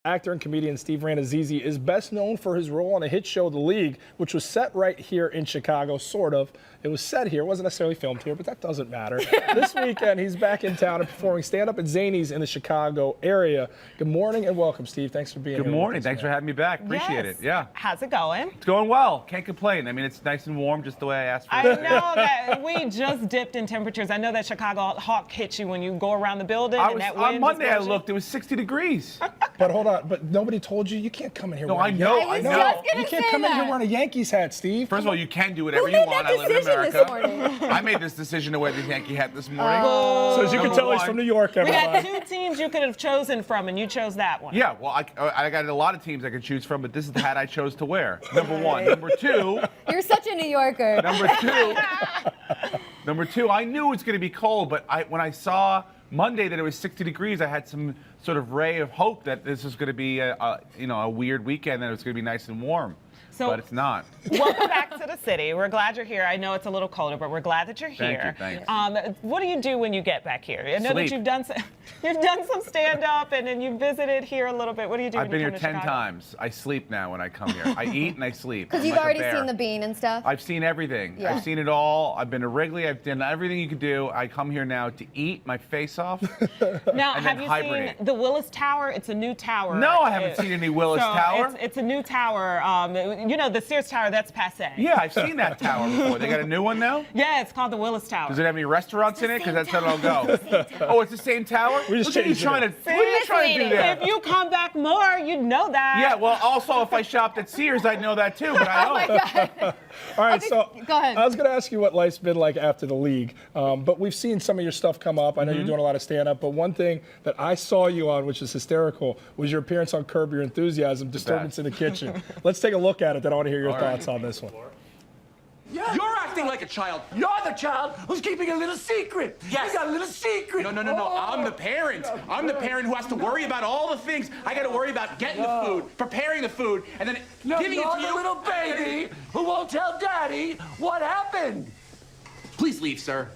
Actor and comedian Steve Rannazzisi is best known for his role on a hit show, The League, which was set right here in Chicago, sort of. It was set here. It wasn't necessarily filmed here, but that doesn't matter. This weekend, he's back in town and performing stand-up at Zanies in the Chicago area. Good morning and welcome, Steve. Thanks for being here. Good morning. Thanks for having me back. Appreciate it. Yeah. How's it going? It's going well. Can't complain. I mean, it's nice and warm, just the way I asked for it. I know that we just dipped in temperatures. I know that Chicago hawk hits you when you go around the building. On Monday, I looked. It was 60 degrees. But hold on. But nobody told you can't come in here. No, wearing I know. I know. You can't come in here wearing a Yankees hat, Steve. First of all, you can do whatever you want. I live in America. I made this decision to wear the Yankee hat this morning. So as you can tell, he's from New York. We had two teams you could have chosen from, and you chose that one. Yeah, well, I got a lot of teams I could choose from, but this is the hat I chose to wear. Number one. Number two. You're such a New Yorker. Number two, I knew it was going to be cold, but when I saw Monday that it was 60 degrees, I had some sort of ray of hope that this was going to be a weird weekend, that it was going to be nice and warm. But it's not. Welcome back to the city. We're glad you're here. I know it's a little colder, but we're glad that you're here. Thank you. What do you do when you get back here? I know that you've done some stand-up and then you visited here a little bit. What do you do? I've been here 10 times. I sleep now when I come here. I eat and I sleep. Because you've already seen the Bean and stuff? I've seen everything. Yeah. I've seen it all. I've been to Wrigley. I've done everything you could do. I come here now to eat my face off. Now, and have you hibernate. seen the Willis Tower? It's a new tower. No, I haven't seen any Willis Tower. It's a new tower. You know, the Sears Tower, that's passé. Yeah, I've seen that tower before. They got a new one now? Yeah, it's called the Willis Tower. Does it have any restaurants in it? Because that's how I'll go. Oh, it's the same tower? We just What are you trying to do there? If you come back more, you'd know that. Yeah, well, also, if I shopped at Sears, I'd know that too, but I don't. Oh my God. All right, so go ahead. I was going to ask you what life's been like after The League, but we've seen some of your stuff come up. I know you're doing a lot of stand-up, but one thing that I saw you on, which is hysterical, was your appearance on Curb Your Enthusiasm, Disturbance in the Kitchen. Let's take a look at it, then I want to hear your thoughts on this one. Yeah. You're acting like a child. You're the child who's keeping a little secret. Yes. You got a little secret. No. I'm the parent. I'm the parent who has to worry about all the things. I got to worry about getting the food, preparing the food, and then giving it to you. You're the little baby who won't tell Daddy what happened. Please leave, sir.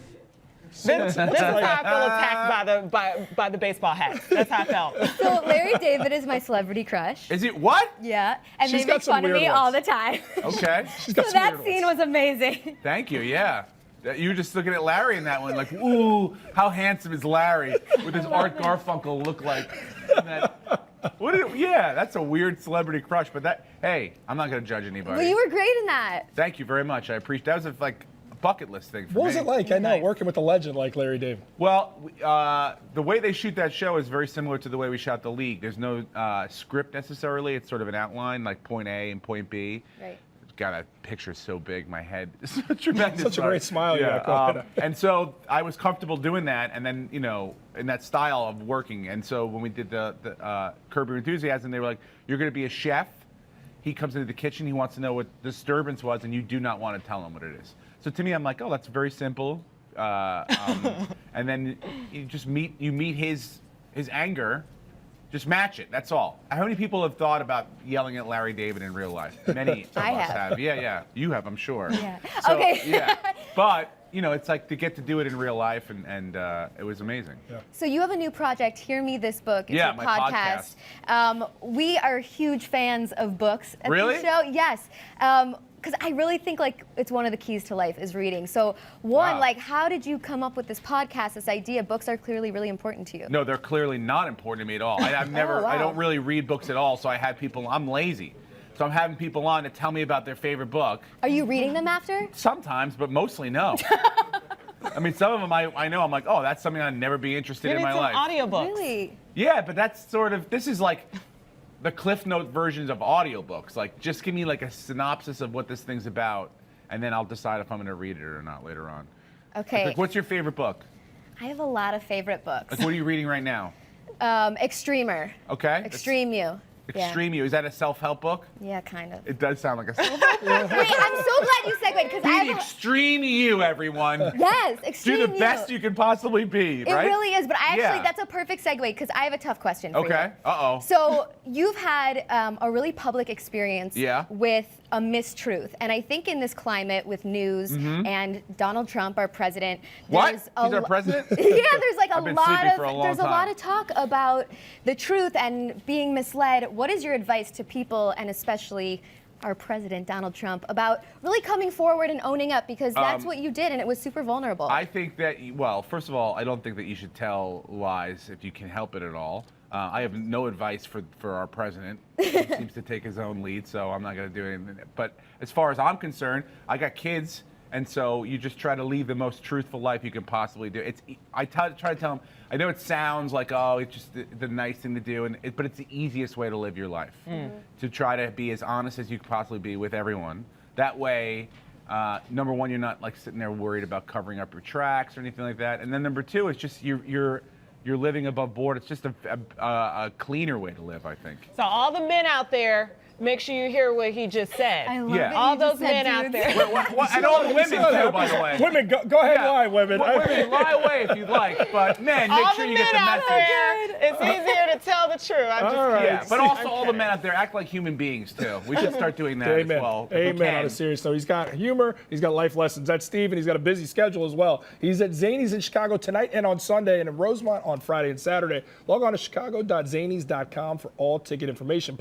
This is how I feel attacked by the baseball hat. That's how I felt. So Larry David is my celebrity crush. Is it what? Yeah, and She's they got make some fun of weird me ones. all the time. Okay. So that scene was amazing. Thank you, yeah. You were just looking at Larry in that one, like, ooh, how handsome is Larry with his Art Garfunkel look like. Yeah, that's a weird celebrity crush, but hey, I'm not going to judge anybody. Well, you were great in that. Thank you very much. I appreciate that. Was like a bucket list thing for me. What was it like? I know, working with a legend like Larry David. Well, the way they shoot that show is very similar to the way we shot The League. There's no script necessarily. It's sort of an outline, like point A and point B. Right. God, that picture's so big. My head is tremendous. Such a great smile you got. And so I was comfortable doing that, and then, in that style of working. And so when we did the Curb Your Enthusiasm, they were like, you're going to be a chef. He comes into the kitchen. He wants to know what disturbance was, and you do not want to tell him what it is. So to me, I'm like, oh, that's very simple. And then you just meet his anger. Just match it. That's all. How many people have thought about yelling at Larry David in real life? Many of us have. Yeah. You have, I'm sure. Yeah. So, okay. Yeah. But, it's like to get to do it in real life, and it was amazing. Yeah. So you have a new project, Hear Me This Book. It's a my podcast. We are huge fans of books at Really? the show. Yes. Because I really think it's one of the keys to life is reading. So how did you come up with this podcast, this idea? Books are clearly really important to you. No, they're clearly not important to me at all. I've never, wow. I don't really read books at all, so I have people, I'm lazy. So I'm having people on to tell me about their favorite book. Are you reading them after? Sometimes, but mostly no. I mean, some of them I know, I'm like, oh, that's something I'd never be interested in my life. Audiobooks. Really? Yeah, but that's this is like the Cliff Note versions of audiobooks. Like, just give me like a synopsis of what this thing's about, and then I'll decide if I'm going to read it or not later on. Okay. Like, what's your favorite book? I have a lot of favorite books. Like, what are you reading right now? Extremer. Okay. Extreme You. Extreme You. Is that a self-help book? Yeah, kind of. It does sound like a self-help. Wait, I'm so glad you segued because I Be have extreme you, everyone. yes, extreme Do the best you can possibly be, It right? really is, but I actually, Yeah. that's a perfect segue because I have a tough question for you. Okay. Uh-oh. So you've had a really public experience Yeah. with a mistruth. And I think in this climate with news and Donald Trump, our president, What? there's He's our president? yeah, there's like I've been sleeping for a long there's a lot time. of talk about the truth and being misled. What is your advice to people and especially our president, Donald Trump, about really coming forward and owning up because that's what you did and it was super vulnerable. I think that, well, first of all, I don't think that you should tell lies if you can help it at all. I have no advice for our president. He seems to take his own lead, so I'm not going to do anything. But as far as I'm concerned, I got kids, and so you just try to live the most truthful life you can possibly do. I try to tell them, I know it sounds like, oh, it's just the nice thing to do, but it's the easiest way to live your life. To try to be as honest as you could possibly be with everyone. That way, number one, you're not like sitting there worried about covering up your tracks or anything like that. And then number two, it's just you're living above board. It's just a cleaner way to live, I think. So all the men out there, make sure you hear what he just said. I love Yeah. that All you just those said men out dudes. there. And all the women too, by the way. Women, go ahead, Yeah. lie, women. Women, lie away if you'd like, but men, make All sure the you get men the out message. there, it's easier to tell the truth. I'm just All right. Yeah, but also all the kidding. men out there act like human beings too. We should start doing that Amen. as well. if we Amen. On can. a serious note, he's got humor. He's got life lessons. That's Steve, and he's got a busy schedule as well. He's at Zanies in Chicago tonight and on Sunday, and in Rosemont on Friday and Saturday. Log on to chicago.zanies.com for all ticket information.